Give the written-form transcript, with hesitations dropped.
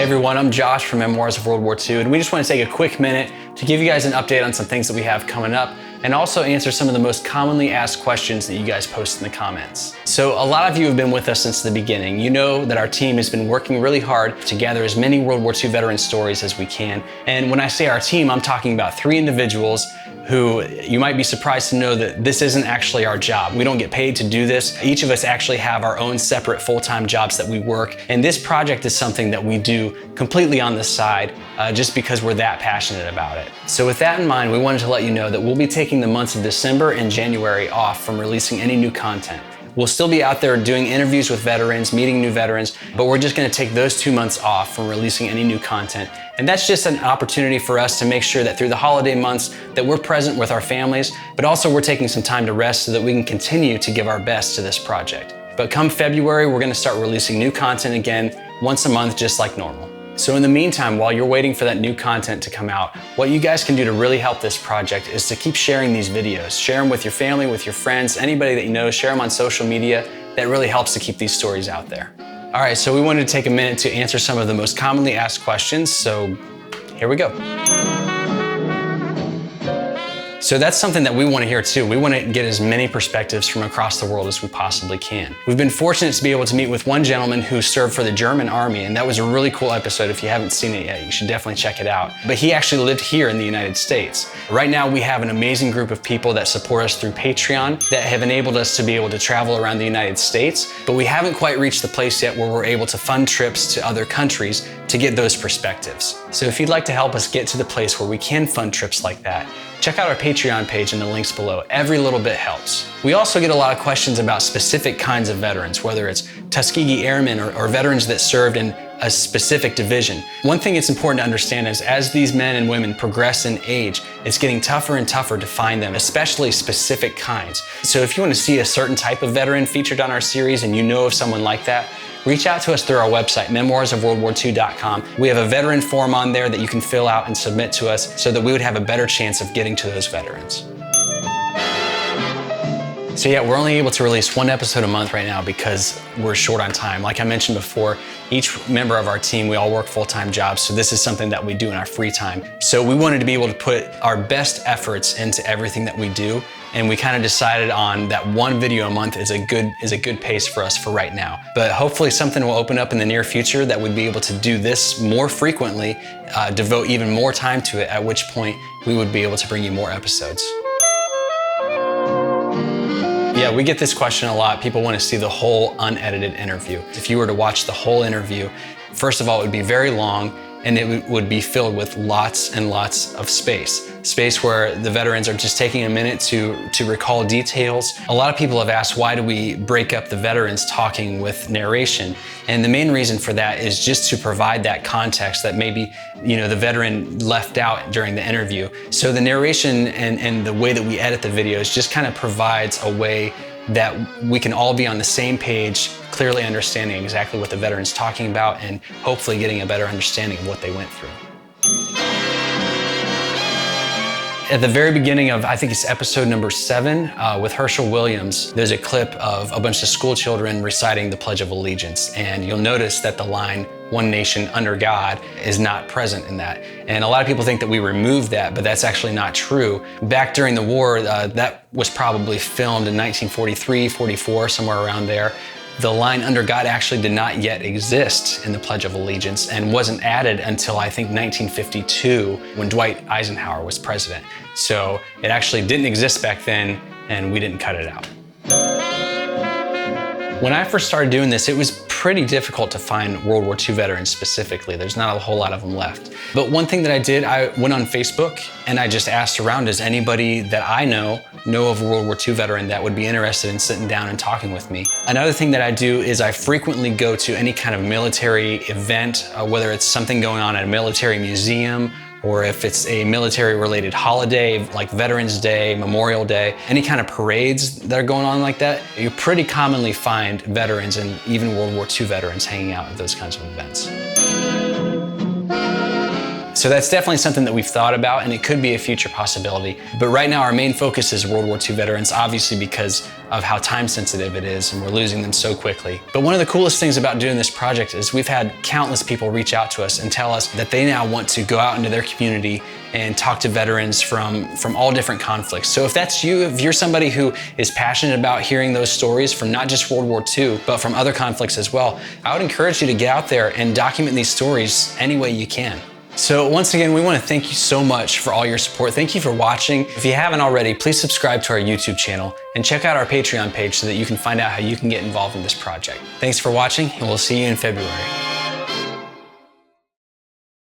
everyone, I'm Josh from Memoirs of World War II, and we just want to take a quick minute to give you guys an update on some things that we have coming up, and also answer some of the most commonly asked questions that you guys post in the comments. So a lot of you have been with us since the beginning. You know that our team has been working really hard to gather as many World War II veteran stories as we can. And when I say our team, I'm talking about 3 individuals who you might be surprised to know that this isn't actually our job. We don't get paid to do this. Each of us actually have our own separate full-time jobs that we work. And this project is something that we do completely on the side just because we're that passionate about it. So with that in mind, we wanted to let you know that we'll be taking the months of December and January off from releasing any new content. We'll still be out there doing interviews with veterans, meeting new veterans, but we're just gonna take those 2 months off from releasing any new content. And that's just an opportunity for us to make sure that through the holiday months that we're present with our families, but also we're taking some time to rest so that we can continue to give our best to this project. But come February, we're gonna start releasing new content again once a month, just like normal. So in the meantime, while you're waiting for that new content to come out, what you guys can do to really help this project is to keep sharing these videos. Share them with your family, with your friends, anybody that you know, share them on social media. That really helps to keep these stories out there. All right, so we wanted to take a minute to answer some of the most commonly asked questions, so here we go. So that's something that we want to hear too. We want to get as many perspectives from across the world as we possibly can. We've been fortunate to be able to meet with one gentleman who served for the German army, and that was a really cool episode. If you haven't seen it yet, you should definitely check it out. But he actually lived here in the United States. Right now, we have an amazing group of people that support us through Patreon that have enabled us to be able to travel around the United States, but we haven't quite reached the place yet where we're able to fund trips to other countries to get those perspectives. So if you'd like to help us get to the place where we can fund trips like that, check out our Patreon page in the links below. Every little bit helps. We also get a lot of questions about specific kinds of veterans, whether it's Tuskegee Airmen or veterans that served in a specific division. One thing it's important to understand is as these men and women progress in age, it's getting tougher and tougher to find them, especially specific kinds. So if you want to see a certain type of veteran featured on our series and you know of someone like that, reach out to us through our website, memoirsofworldwar2.com. We have a veteran form on there that you can fill out and submit to us so that we would have a better chance of getting to those veterans. So yeah, we're only able to release 1 episode a month right now because we're short on time. Like I mentioned before, each member of our team, we all work full-time jobs, so this is something that we do in our free time. So we wanted to be able to put our best efforts into everything that we do, and we kind of decided on that 1 video a month is a good pace for us for right now. But hopefully something will open up in the near future that we'd be able to do this more frequently, devote even more time to it, at which point we would be able to bring you more episodes. Yeah, we get this question a lot. People want to see the whole unedited interview. If you were to watch the whole interview, first of all, it would be very long, and it would be filled with lots and lots of space. Space where the veterans are just taking a minute to recall details. A lot of people have asked, why do we break up the veterans talking with narration? And the main reason for that is just to provide that context that maybe the veteran left out during the interview. So the narration and the way that we edit the videos just kind of provides a way that we can all be on the same page, clearly understanding exactly what the veteran's talking about and hopefully getting a better understanding of what they went through. At the very beginning of, I think it's episode number 7, with Herschel Williams, there's a clip of a bunch of school children reciting the Pledge of Allegiance. And you'll notice that the line, "One nation under God," is not present in that. And a lot of people think that we removed that, but that's actually not true. Back during the war, that was probably filmed in 1943, 44, somewhere around there. The line "under God" actually did not yet exist in the Pledge of Allegiance and wasn't added until I think 1952 when Dwight Eisenhower was president. So it actually didn't exist back then and we didn't cut it out. When I first started doing this, it was pretty difficult to find World War II veterans specifically. There's not a whole lot of them left. But one thing that I did, I went on Facebook and I just asked around, does anybody that I know of a World War II veteran that would be interested in sitting down and talking with me? Another thing that I do is I frequently go to any kind of military event, whether it's something going on at a military museum or if it's a military-related holiday like Veterans Day, Memorial Day, any kind of parades that are going on like that, you pretty commonly find veterans and even World War II veterans hanging out at those kinds of events. So that's definitely something that we've thought about, and it could be a future possibility. But right now our main focus is World War II veterans, obviously because of how time sensitive it is and we're losing them so quickly. But one of the coolest things about doing this project is we've had countless people reach out to us and tell us that they now want to go out into their community and talk to veterans from all different conflicts. So if that's you, if you're somebody who is passionate about hearing those stories from not just World War II, but from other conflicts as well, I would encourage you to get out there and document these stories any way you can. So once again, we want to thank you so much for all your support. Thank you for watching. If you haven't already, please subscribe to our YouTube channel and check out our Patreon page so that you can find out how you can get involved in this project. Thanks for watching, and we'll see you in February.